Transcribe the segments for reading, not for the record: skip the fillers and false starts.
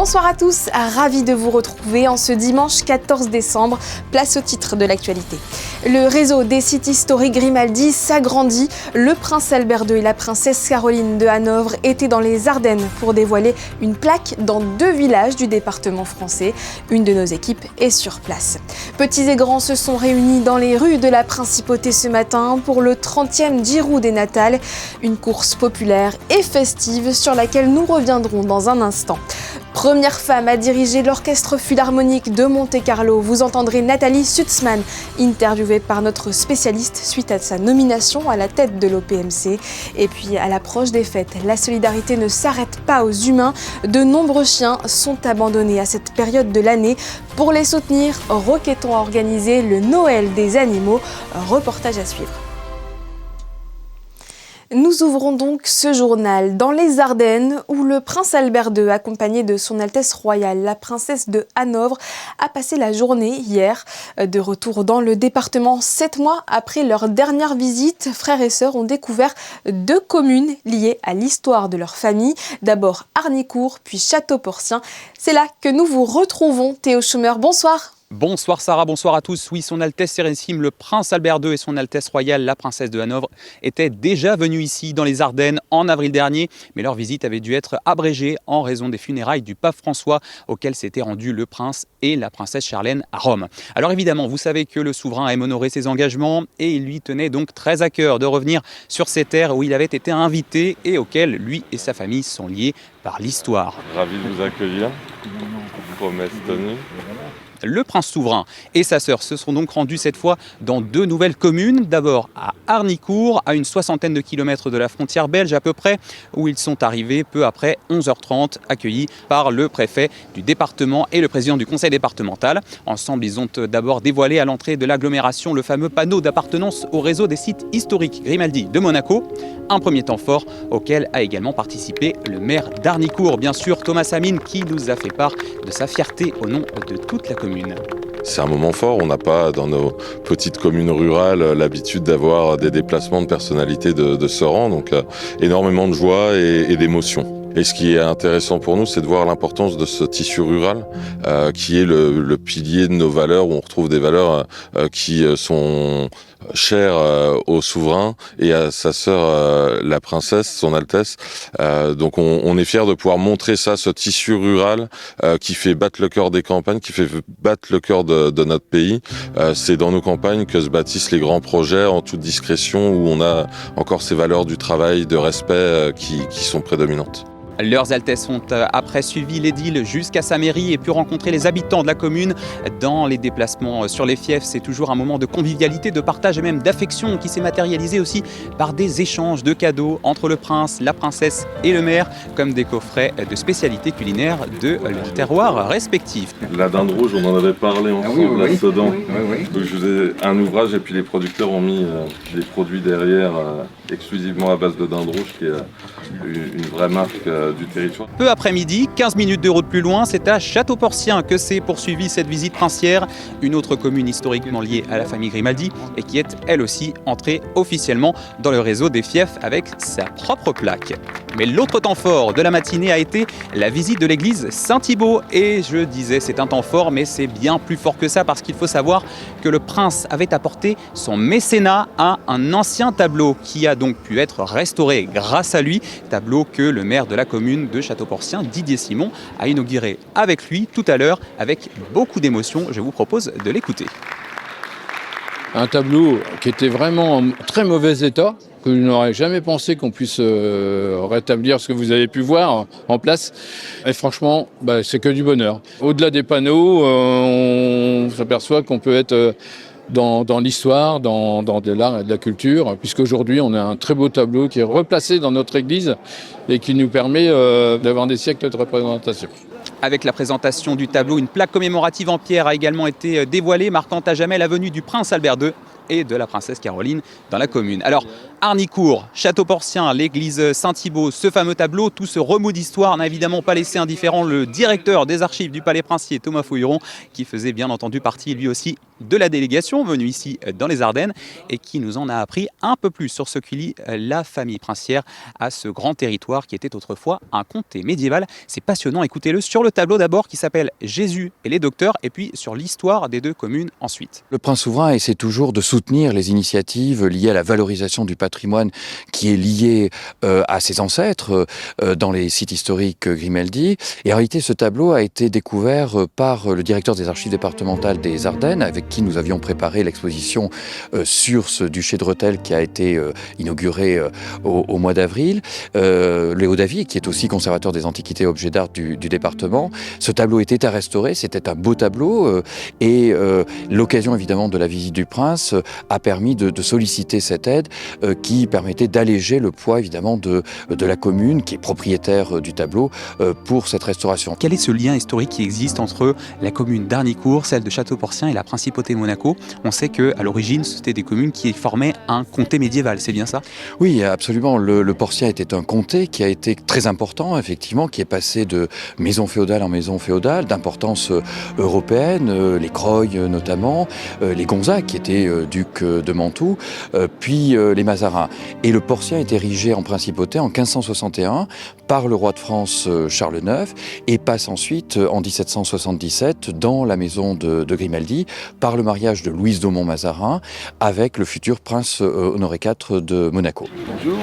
Bonsoir à tous, ravi de vous retrouver en ce dimanche 14 décembre, place au titre de l'actualité. Le réseau des sites historiques Grimaldi s'agrandit. Le prince Albert II et la princesse Caroline de Hanovre étaient dans les Ardennes pour dévoiler une plaque dans 2 villages du département français. Une de nos équipes est sur place. Petits et grands se sont réunis dans les rues de la Principauté ce matin pour le 30e Giro des Natales, une course populaire et festive sur laquelle nous reviendrons dans un instant. Première femme à diriger l'orchestre philharmonique de Monte-Carlo, vous entendrez Nathalie Sutzmann, interviewée par notre spécialiste suite à sa nomination à la tête de l'OPMC. Et puis à l'approche des fêtes, la solidarité ne s'arrête pas aux humains. De nombreux chiens sont abandonnés à cette période de l'année. Pour les soutenir, Roquetton a organisé le Noël des animaux. Reportage à suivre. Nous ouvrons donc ce journal dans les Ardennes où le prince Albert II, accompagné de son Altesse royale, la princesse de Hanovre, a passé la journée hier. De retour dans le département 7 mois après leur dernière visite, frères et sœurs ont découvert 2 communes liées à l'histoire de leur famille. D'abord Harnicourt, puis Château-Porcien. C'est là que nous vous retrouvons. Théo Schumer, bonsoir. Bonsoir Sarah, bonsoir à tous. Oui, son Altesse Sérénissime, le prince Albert II et son Altesse royale, la princesse de Hanovre, étaient déjà venus ici dans les Ardennes en avril dernier, mais leur visite avait dû être abrégée en raison des funérailles du pape François auxquelles s'étaient rendus le prince et la princesse Charlène à Rome. Alors évidemment, vous savez que le souverain aime honorer ses engagements et il lui tenait donc très à cœur de revenir sur ces terres où il avait été invité et auxquelles lui et sa famille sont liés par l'histoire. Ravi de vous accueillir, promesse tenue. Le prince souverain et sa sœur se sont donc rendus cette fois dans 2 nouvelles communes. D'abord à Harnicourt, à une 60aine de kilomètres de la frontière belge à peu près, où ils sont arrivés peu après 11h30, accueillis par le préfet du département et le président du conseil départemental. Ensemble, ils ont d'abord dévoilé à l'entrée de l'agglomération le fameux panneau d'appartenance au réseau des sites historiques Grimaldi de Monaco. Un premier temps fort auquel a également participé le maire d'Harnicourt, bien sûr Thomas Amine, qui nous a fait part de sa fierté au nom de toute la commune. C'est un moment fort, on n'a pas dans nos petites communes rurales l'habitude d'avoir des déplacements de personnalités de ce rang, donc énormément de joie et d'émotion. Et ce qui est intéressant pour nous, c'est de voir l'importance de ce tissu rural, qui est le pilier de nos valeurs, où on retrouve des valeurs qui sont chères au souverain et à sa sœur, la princesse, son Altesse. Donc on est fiers de pouvoir montrer ça, ce tissu rural qui fait battre le cœur des campagnes, qui fait battre le cœur de notre pays. C'est dans nos campagnes que se bâtissent les grands projets en toute discrétion, où on a encore ces valeurs du travail, de respect qui sont prédominantes. Leurs Altesses ont après suivi l'édile jusqu'à sa mairie et pu rencontrer les habitants de la commune. Dans les déplacements sur les fiefs, c'est toujours un moment de convivialité, de partage et même d'affection qui s'est matérialisé aussi par des échanges de cadeaux entre le prince, la princesse et le maire, comme des coffrets de spécialités culinaires de leur terroir respectif. La dinde rouge, on en avait parlé ensemble à Sedan. Donc je faisais un ouvrage et puis les producteurs ont mis des produits derrière exclusivement à base de dinde rouge, qui est une vraie marque du territoire. Peu après-midi, 15 minutes de route plus loin, c'est à Château-Porcien que s'est poursuivie cette visite princière, une autre commune historiquement liée à la famille Grimaldi et qui est elle aussi entrée officiellement dans le réseau des fiefs avec sa propre plaque. Mais l'autre temps fort de la matinée a été la visite de l'église Saint-Thibaut. Et je disais c'est un temps fort, mais c'est bien plus fort que ça, parce qu'il faut savoir que le prince avait apporté son mécénat à un ancien tableau qui a donc pu être restauré grâce à lui. Tableau que le maire de la commune de Château-Porcien, Didier Simon, a inauguré avec lui tout à l'heure avec beaucoup d'émotion. Je vous propose de l'écouter. Un tableau qui était vraiment en très mauvais état, que je n'aurais jamais pensé qu'on puisse rétablir ce que vous avez pu voir en place. Et franchement, c'est que du bonheur. Au-delà des panneaux, on s'aperçoit qu'on peut être dans l'histoire, dans de l'art et de la culture, puisqu'aujourd'hui on a un très beau tableau qui est replacé dans notre église et qui nous permet d'avoir des siècles de représentation. Avec la présentation du tableau, une plaque commémorative en pierre a également été dévoilée, marquant à jamais la venue du prince Albert II et de la princesse Caroline dans la commune. Alors, Harnicourt, Château-Porcien, l'église Saint-Thibaut, ce fameux tableau, tout ce remous d'histoire n'a évidemment pas laissé indifférent le directeur des archives du Palais Princier, Thomas Fouilleron, qui faisait bien entendu partie lui aussi de la délégation venue ici dans les Ardennes et qui nous en a appris un peu plus sur ce qui lie la famille princière à ce grand territoire qui était autrefois un comté médiéval. C'est passionnant, écoutez-le sur le tableau d'abord qui s'appelle Jésus et les docteurs et puis sur l'histoire des deux communes ensuite. Le prince souverain essaie toujours de soutenir les initiatives liées à la valorisation du patrimoine qui est lié à ses ancêtres dans les sites historiques Grimaldi. Et en réalité, ce tableau a été découvert par le directeur des archives départementales des Ardennes, avec qui nous avions préparé l'exposition sur ce duché de Rethel qui a été inauguré au mois d'avril. Léo Davy, qui est aussi conservateur des antiquités et objets d'art du département. Ce tableau était à restaurer, c'était un beau tableau et l'occasion évidemment de la visite du prince a permis de solliciter cette aide qui permettait d'alléger le poids évidemment de la commune qui est propriétaire du tableau pour cette restauration. Quel est ce lien historique qui existe entre la commune d'Harnicourt, celle de Château-Porcien et la principauté de Monaco? On sait qu'à l'origine, c'était des communes qui formaient un comté médiéval, c'est bien ça? Oui, absolument. Le Porcien était un comté qui a été très important, effectivement, qui est passé de maison féodale en maison féodale, d'importance européenne, les Croy notamment, les Gonzague qui étaient ducs de Mantoue, puis les Mazarins. Et le Porcien est érigé en principauté en 1561 par le roi de France Charles IX et passe ensuite en 1777 dans la maison de Grimaldi par le mariage de Louise d'Aumont-Mazarin avec le futur prince Honoré IV de Monaco. Bonjour.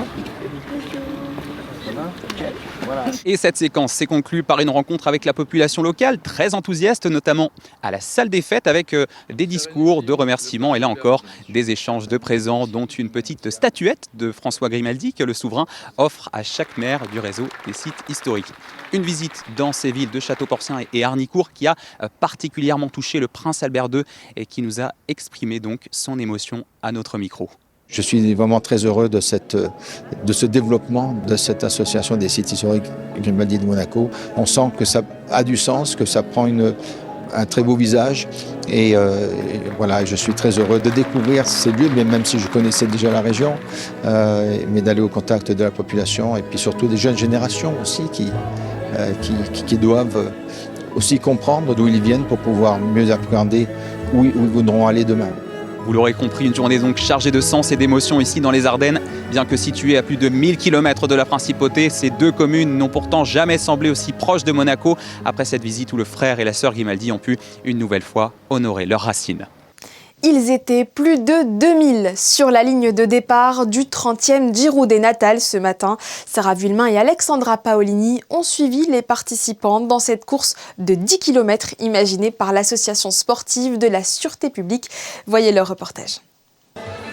Et cette séquence s'est conclue par une rencontre avec la population locale, très enthousiaste, notamment à la salle des fêtes, avec des discours de remerciements et là encore des échanges de présents, dont une petite statuette de François Grimaldi que le souverain offre à chaque maire du réseau des sites historiques. Une visite dans ces villes de Château-Porcien et Harnicourt qui a particulièrement touché le prince Albert II et qui nous a exprimé donc son émotion à notre micro. Je suis vraiment très heureux de ce développement de cette association des sites historiques Grimaldi de Monaco. On sent que ça a du sens, que ça prend un très beau visage et voilà, je suis très heureux de découvrir ces lieux, mais même si je connaissais déjà la région, mais d'aller au contact de la population et puis surtout des jeunes générations aussi qui doivent aussi comprendre d'où ils viennent pour pouvoir mieux appréhender où ils voudront aller demain. Vous l'aurez compris, une journée donc chargée de sens et d'émotions ici dans les Ardennes. Bien que situées à plus de 1000 km de la principauté, ces deux communes n'ont pourtant jamais semblé aussi proches de Monaco après cette visite où le frère et la sœur Grimaldi ont pu une nouvelle fois honorer leurs racines. Ils étaient plus de 2000 sur la ligne de départ du 30e Giro des Natales ce matin. Sarah Vuillemin et Alexandra Paolini ont suivi les participants dans cette course de 10 km imaginée par l'association sportive de la sûreté publique. Voyez leur reportage.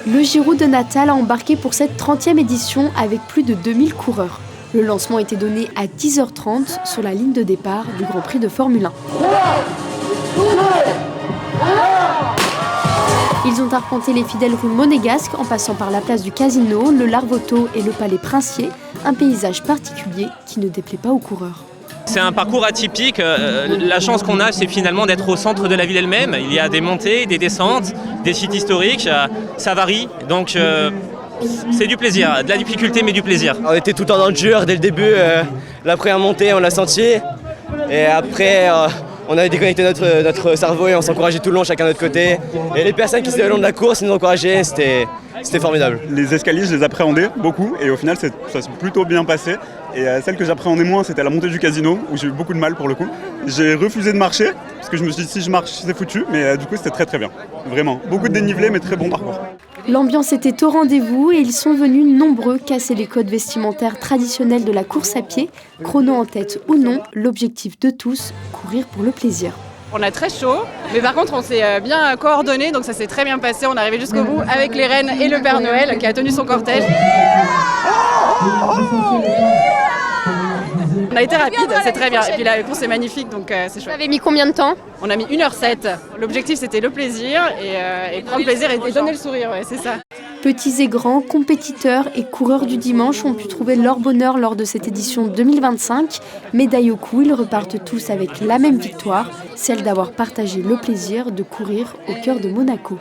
Le Giro de Natales a embarqué pour cette 30e édition avec plus de 2000 coureurs. Le lancement était donné à 10h30 sur la ligne de départ du Grand Prix de Formule 1. Ils ont arpenté les fidèles rues monégasques en passant par la place du Casino, le Larvoto et le Palais Princier, un paysage particulier qui ne déplaît pas aux coureurs. C'est un parcours atypique. La chance qu'on a, c'est finalement d'être au centre de la ville elle-même. Il y a des montées, des descentes, des sites historiques, ça varie. Donc c'est du plaisir, de la difficulté mais du plaisir. On était tout le temps dans le dur dès le début. La première montée, on l'a senti. Et après, on avait déconnecté notre cerveau et on s'encourageait tout le long, chacun de notre côté. Et les personnes qui étaient le long de la course, ils nous encourageaient, c'était formidable. Les escaliers, je les appréhendais beaucoup et au final, ça s'est plutôt bien passé. Et celle que j'appréhendais moins, c'était la montée du Casino, où j'ai eu beaucoup de mal pour le coup. J'ai refusé de marcher, parce que je me suis dit si je marche, c'est foutu. Mais du coup, c'était très très bien. Vraiment. Beaucoup de dénivelé, mais très bon parcours. L'ambiance était au rendez-vous et ils sont venus nombreux casser les codes vestimentaires traditionnels de la course à pied. Chrono en tête ou non, l'objectif de tous, courir pour le plaisir. On a très chaud, mais par contre on s'est bien coordonnés, donc ça s'est très bien passé. On est arrivé jusqu'au bout avec les reines et le Père Noël qui a tenu son cortège. On a été rapide, c'est très bien. Et puis la course est magnifique, donc c'est chouette. Vous avez mis combien de temps ? On a mis 1h07. L'objectif c'était le plaisir et prendre plaisir et donner le sourire, ouais, c'est ça. Petits et grands, compétiteurs et coureurs du dimanche ont pu trouver leur bonheur lors de cette édition 2025. Médaille au cou, ils repartent tous avec la même victoire, celle d'avoir partagé le plaisir de courir au cœur de Monaco.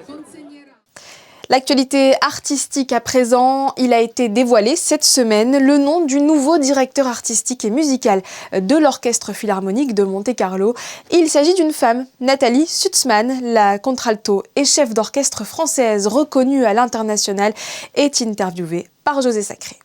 L'actualité artistique à présent, il a été dévoilé cette semaine le nom du nouveau directeur artistique et musical de l'Orchestre Philharmonique de Monte-Carlo. Il s'agit d'une femme, Nathalie Sutzmann, la contralto et chef d'orchestre française reconnue à l'international, est interviewée par José Sacré.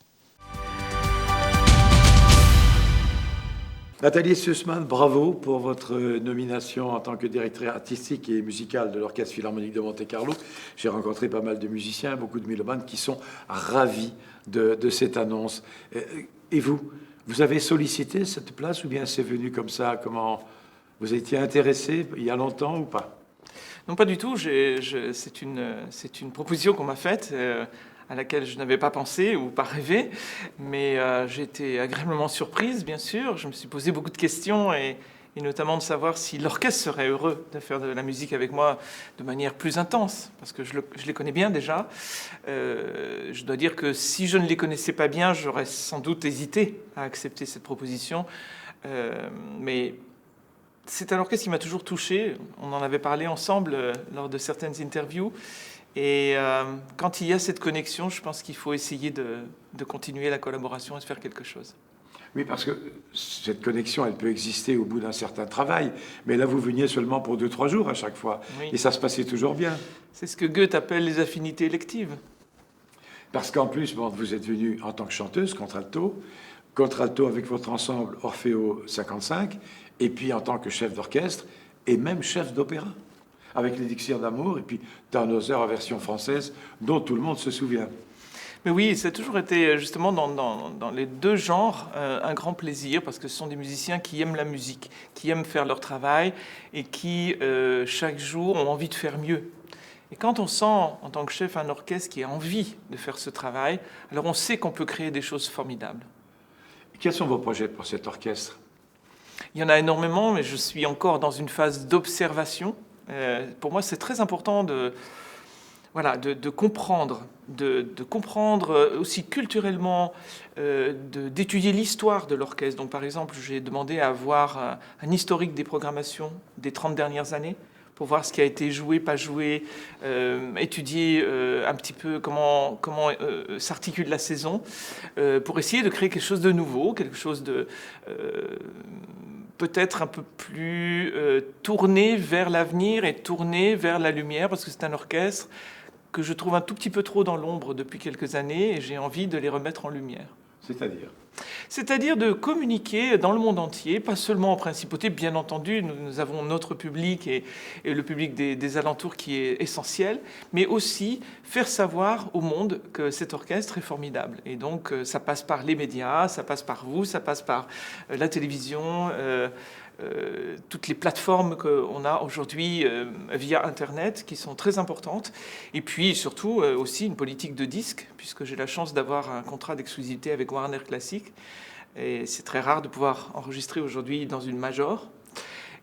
Nathalie Sutzmann, bravo pour votre nomination en tant que directrice artistique et musicale de l'Orchestre Philharmonique de Monte-Carlo. J'ai rencontré pas mal de musiciens, beaucoup de mélomanes qui sont ravis de cette annonce. Et vous avez sollicité cette place ou bien c'est venu comme ça? Comment vous étiez intéressé il y a longtemps ou pas? Non, pas du tout. C'est une proposition qu'on m'a faite. À laquelle je n'avais pas pensé ou pas rêvé, mais j'ai été agréablement surprise, bien sûr. Je me suis posé beaucoup de questions et notamment de savoir si l'orchestre serait heureux de faire de la musique avec moi de manière plus intense, parce que je les connais bien déjà. Je dois dire que si je ne les connaissais pas bien, j'aurais sans doute hésité à accepter cette proposition, mais c'est un orchestre qui m'a toujours touché. On en avait parlé ensemble lors de certaines interviews. Et quand il y a cette connexion, je pense qu'il faut essayer de continuer la collaboration et de faire quelque chose. Oui, parce que cette connexion, elle peut exister au bout d'un certain travail. Mais là, vous veniez seulement pour 2-3 jours à chaque fois. Oui. Et ça se passait toujours bien. C'est ce que Goethe appelle les affinités électives. Parce qu'en plus, bon, vous êtes venue en tant que chanteuse, contralto avec votre ensemble Orfeo 55, et puis en tant que chef d'orchestre, et même chef d'opéra, avec l'Élixir d'amour, et puis Tannhäuser en version française, dont tout le monde se souvient. Mais oui, ça a toujours été justement dans les deux genres un grand plaisir, parce que ce sont des musiciens qui aiment la musique, qui aiment faire leur travail, et qui, chaque jour, ont envie de faire mieux. Et quand on sent, en tant que chef, un orchestre qui a envie de faire ce travail, alors on sait qu'on peut créer des choses formidables. Quels sont vos projets pour cet orchestre? Il y en a énormément, mais je suis encore dans une phase d'observation. Pour moi, c'est très important de comprendre, de comprendre aussi culturellement, d'étudier l'histoire de l'orchestre. Donc, par exemple, j'ai demandé à avoir un historique des programmations des 30 dernières années pour voir ce qui a été joué, pas joué, étudier un petit peu comment s'articule la saison, pour essayer de créer quelque chose de nouveau, quelque chose de peut-être un peu plus tourné vers l'avenir et tourné vers la lumière, parce que c'est un orchestre que je trouve un tout petit peu trop dans l'ombre depuis quelques années, et j'ai envie de les remettre en lumière. C'est-à-dire de communiquer dans le monde entier, pas seulement en principauté, bien entendu, nous avons notre public et le public des alentours qui est essentiel, mais aussi faire savoir au monde que cet orchestre est formidable. Et donc ça passe par les médias, ça passe par vous, ça passe par la télévision, toutes les plateformes qu'on a aujourd'hui via Internet, qui sont très importantes. Et puis surtout aussi une politique de disques, puisque j'ai la chance d'avoir un contrat d'exclusivité avec Warner Classic. Et c'est très rare de pouvoir enregistrer aujourd'hui dans une major.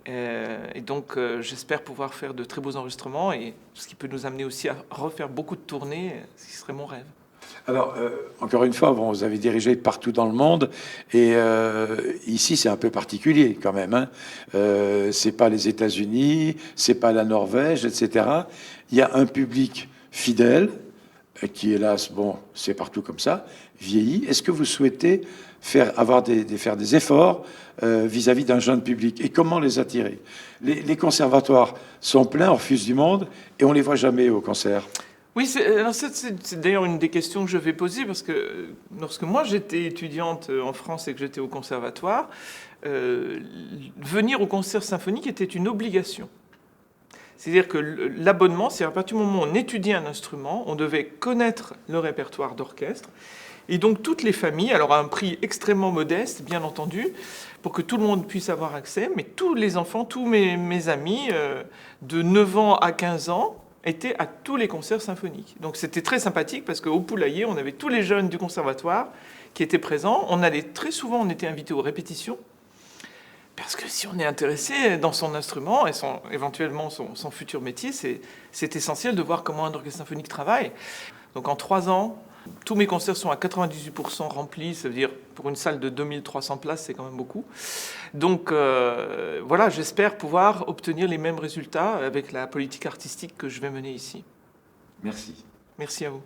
Et donc j'espère pouvoir faire de très beaux enregistrements, et ce qui peut nous amener aussi à refaire beaucoup de tournées, ce qui serait mon rêve. Alors, encore une fois, bon, vous avez dirigé partout dans le monde, et ici, c'est un peu particulier quand même. Hein. C'est pas les États-Unis, c'est pas la Norvège, etc. Il y a un public fidèle qui, hélas, bon, c'est partout comme ça, vieillit. Est-ce que vous souhaitez faire des efforts vis-à-vis d'un jeune public? Et comment les attirer? Les conservatoires sont pleins, on refuse du monde, et on les voit jamais au concert. Oui, c'est d'ailleurs une des questions que je vais poser, parce que lorsque moi j'étais étudiante en France et que j'étais au conservatoire, venir au concert symphonique était une obligation. C'est-à-dire que l'abonnement, c'est à partir du moment où on étudiait un instrument, on devait connaître le répertoire d'orchestre. Et donc toutes les familles, alors à un prix extrêmement modeste, bien entendu, pour que tout le monde puisse avoir accès, mais tous les enfants, tous mes amis de 9 ans à 15 ans, étaient à tous les concerts symphoniques. Donc c'était très sympathique, parce qu'au Poulailler, on avait tous les jeunes du conservatoire qui étaient présents. Très souvent, on était invités aux répétitions, parce que si on est intéressé dans son instrument et éventuellement son futur métier, c'est essentiel de voir comment un orchestre symphonique travaille. Donc en 3 ans, tous mes concerts sont à 98% remplis, ça veut dire pour une salle de 2300 places, c'est quand même beaucoup. Donc voilà, j'espère pouvoir obtenir les mêmes résultats avec la politique artistique que je vais mener ici. Merci. Merci à vous.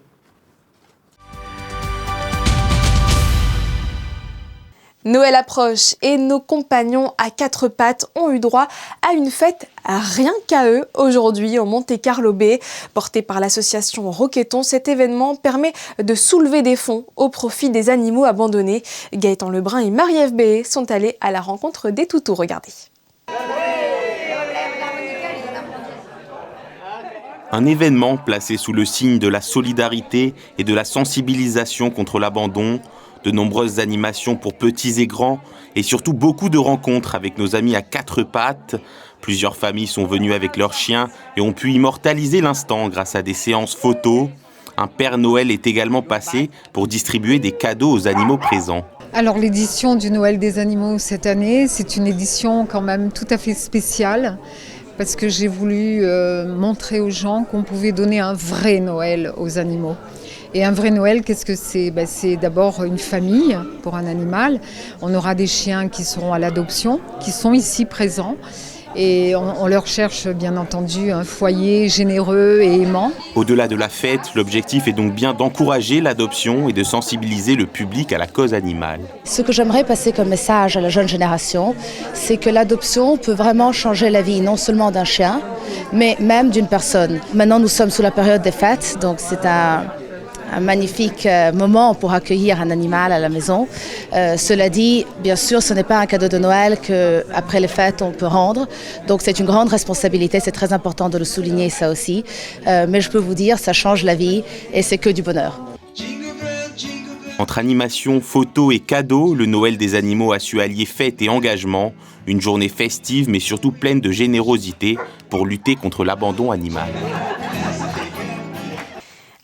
Noël approche et nos compagnons à quatre pattes ont eu droit à une fête rien qu'à eux aujourd'hui au Monte Carlo Bay. Porté par l'association Roqueton, cet événement permet de soulever des fonds au profit des animaux abandonnés. Gaëtan Lebrun et Marie-Ève Béé sont allés à la rencontre des toutous. Regardez. Un événement placé sous le signe de la solidarité et de la sensibilisation contre l'abandon, de nombreuses animations pour petits et grands, et surtout beaucoup de rencontres avec nos amis à quatre pattes. Plusieurs familles sont venues avec leurs chiens et ont pu immortaliser l'instant grâce à des séances photos. Un Père Noël est également passé pour distribuer des cadeaux aux animaux présents. Alors l'édition du Noël des animaux cette année, c'est une édition quand même tout à fait spéciale, parce que j'ai voulu montrer aux gens qu'on pouvait donner un vrai Noël aux animaux. Et un vrai Noël, qu'est-ce que c'est ? C'est d'abord une famille pour un animal. On aura des chiens qui seront à l'adoption, qui sont ici présents. Et on leur cherche bien entendu un foyer généreux et aimant. Au-delà de la fête, l'objectif est donc bien d'encourager l'adoption et de sensibiliser le public à la cause animale. Ce que j'aimerais passer comme message à la jeune génération, c'est que l'adoption peut vraiment changer la vie, non seulement d'un chien, mais même d'une personne. Maintenant, nous sommes sous la période des fêtes, donc c'est un magnifique moment pour accueillir un animal à la maison. Cela dit, bien sûr, ce n'est pas un cadeau de Noël qu'après les fêtes on peut rendre. Donc c'est une grande responsabilité, c'est très important de le souligner ça aussi. Mais je peux vous dire, ça change la vie et c'est que du bonheur. Entre animation, photos et cadeaux, le Noël des animaux a su allier fête et engagement. Une journée festive mais surtout pleine de générosité pour lutter contre l'abandon animal.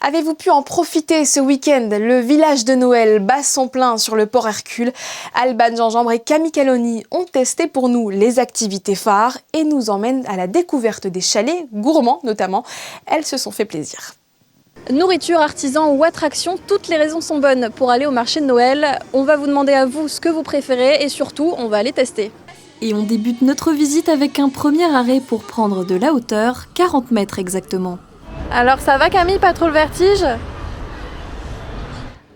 Avez-vous pu en profiter ce week-end ? Le village de Noël bat son plein sur le port Hercule. Alban Gingembre et Camille Caloni ont testé pour nous les activités phares et nous emmènent à la découverte des chalets gourmands notamment. Elles se sont fait plaisir. Nourriture, artisans ou attractions, toutes les raisons sont bonnes pour aller au marché de Noël. On va vous demander à vous ce que vous préférez et surtout, on va aller tester. Et on débute notre visite avec un premier arrêt pour prendre de la hauteur, 40 mètres exactement. Alors ça va Camille, pas trop le vertige ?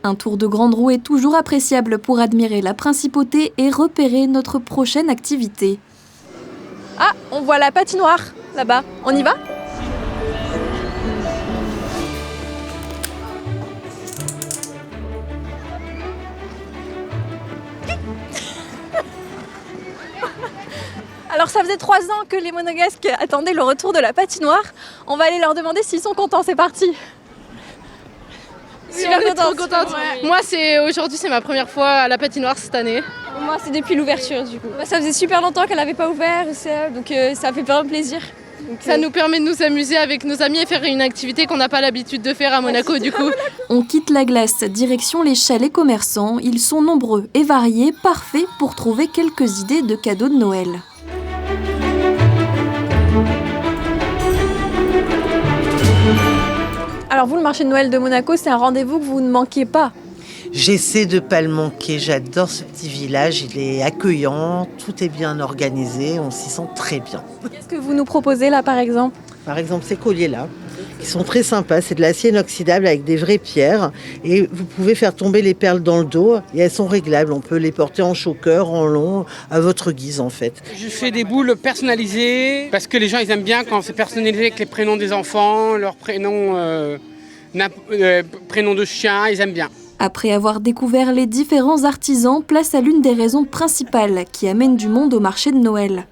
Un tour de grande roue est toujours appréciable pour admirer la principauté et repérer notre prochaine activité. Ah, on voit la patinoire là-bas, on y va ? Alors ça faisait 3 ans que les monégasques attendaient le retour de la patinoire. On va aller leur demander s'ils sont contents, c'est parti. Super contente. Ouais. Moi aujourd'hui c'est ma première fois à la patinoire cette année. Moi c'est depuis l'ouverture du coup. Ça faisait super longtemps qu'elle n'avait pas ouvert, donc ça fait vraiment plaisir. Ça nous permet de nous amuser avec nos amis et faire une activité qu'on n'a pas l'habitude de faire à Monaco du coup. On quitte la glace, direction les chalets commerçants. Ils sont nombreux et variés, parfaits pour trouver quelques idées de cadeaux de Noël. Alors vous, le marché de Noël de Monaco, c'est un rendez-vous que vous ne manquez pas. J'essaie de ne pas le manquer, j'adore ce petit village, il est accueillant, tout est bien organisé, on s'y sent très bien. Qu'est-ce que vous nous proposez là par exemple ? Par exemple ces colliers-là, qui sont très sympas, c'est de l'acier inoxydable avec des vraies pierres et vous pouvez faire tomber les perles dans le dos et elles sont réglables, on peut les porter en choker, en long, à votre guise en fait. Je fais des boules personnalisées parce que les gens ils aiment bien quand c'est personnalisé avec les prénoms des enfants, leurs prénoms, prénoms de chiens, ils aiment bien. Après avoir découvert les différents artisans, place à l'une des raisons principales qui amènent du monde au marché de Noël.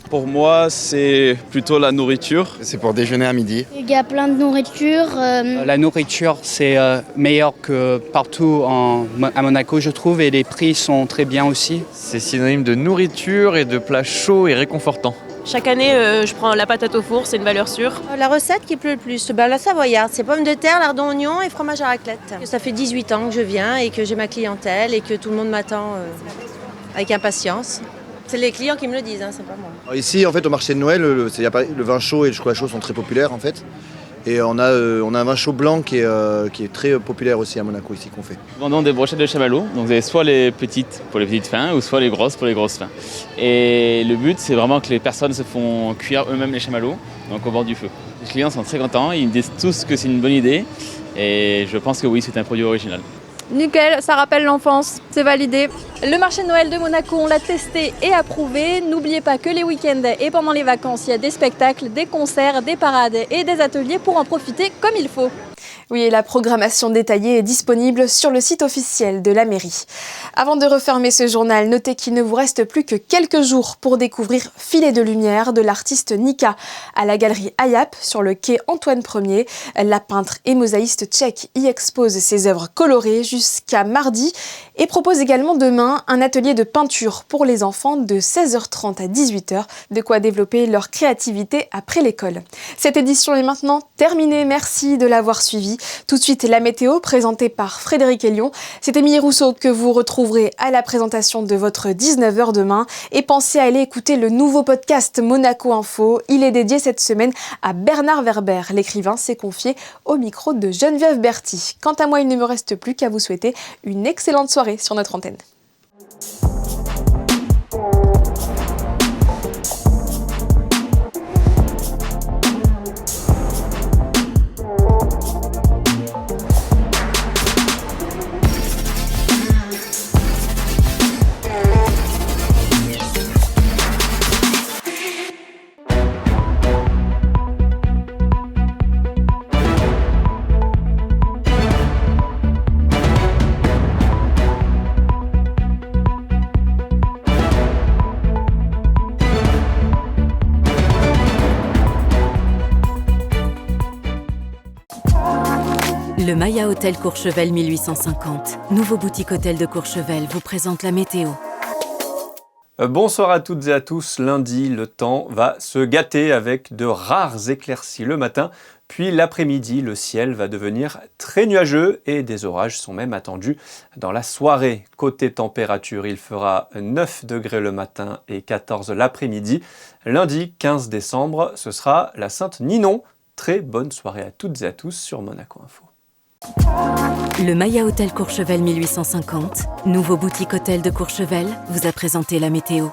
Pour moi, c'est plutôt la nourriture. C'est pour déjeuner à midi. Il y a plein de nourriture. La nourriture, c'est meilleur que partout à Monaco, je trouve, et les prix sont très bien aussi. C'est synonyme de nourriture et de plats chauds et réconfortants. Chaque année, je prends la patate au four, c'est une valeur sûre. La recette qui plaît le plus, la savoyarde, c'est pommes de terre, lardons, oignons et fromage à raclette. Ça fait 18 ans que je viens et que j'ai ma clientèle et que tout le monde m'attend avec impatience. C'est les clients qui me le disent, c'est pas moi. Alors ici, en fait, au marché de Noël, le vin chaud et le chocolat chaud sont très populaires, en fait. Et on a un vin chaud blanc qui est très populaire aussi à Monaco ici qu'on fait. Nous vendons des brochettes de chamallow, donc vous avez soit les petites pour les petites fins ou soit les grosses pour les grosses fins. Et le but c'est vraiment que les personnes se font cuire eux-mêmes les chamallows, donc au bord du feu. Les clients sont très contents, ils me disent tous que c'est une bonne idée Et je pense que oui, c'est un produit original. Nickel, ça rappelle l'enfance, c'est validé. Le marché de Noël de Monaco, on l'a testé et approuvé. N'oubliez pas que les week-ends et pendant les vacances, il y a des spectacles, des concerts, des parades et des ateliers pour en profiter comme il faut. Oui, et la programmation détaillée est disponible sur le site officiel de la mairie. Avant de refermer ce journal, notez qu'il ne vous reste plus que quelques jours pour découvrir Filet de lumière de l'artiste Nika à la galerie Ayap sur le quai Antoine Ier. La peintre et mosaïste tchèque y expose ses œuvres colorées jusqu'à mardi et propose également demain un atelier de peinture pour les enfants de 16h30 à 18h, de quoi développer leur créativité après l'école. Cette édition est maintenant terminée, merci de l'avoir suivie. Tout de suite, la météo présentée par Frédéric Elion. C'est Émilie Rousseau que vous retrouverez à la présentation de votre 19h demain. Et pensez à aller écouter le nouveau podcast Monaco Info. Il est dédié cette semaine à Bernard Werber. L'écrivain s'est confié au micro de Geneviève Berthy. Quant à moi, il ne me reste plus qu'à vous souhaiter une excellente soirée sur notre antenne. Le Maya Hôtel Courchevel 1850, nouveau boutique hôtel de Courchevel, vous présente la météo. Bonsoir à toutes et à tous. Lundi, le temps va se gâter avec de rares éclaircies le matin. Puis l'après-midi, le ciel va devenir très nuageux et des orages sont même attendus dans la soirée. Côté température, il fera 9 degrés le matin et 14 l'après-midi. Lundi 15 décembre, ce sera la Sainte Ninon. Très bonne soirée à toutes et à tous sur Monaco Info. Le Maya Hôtel Courchevel 1850, nouveau boutique hôtel de Courchevel, vous a présenté la météo.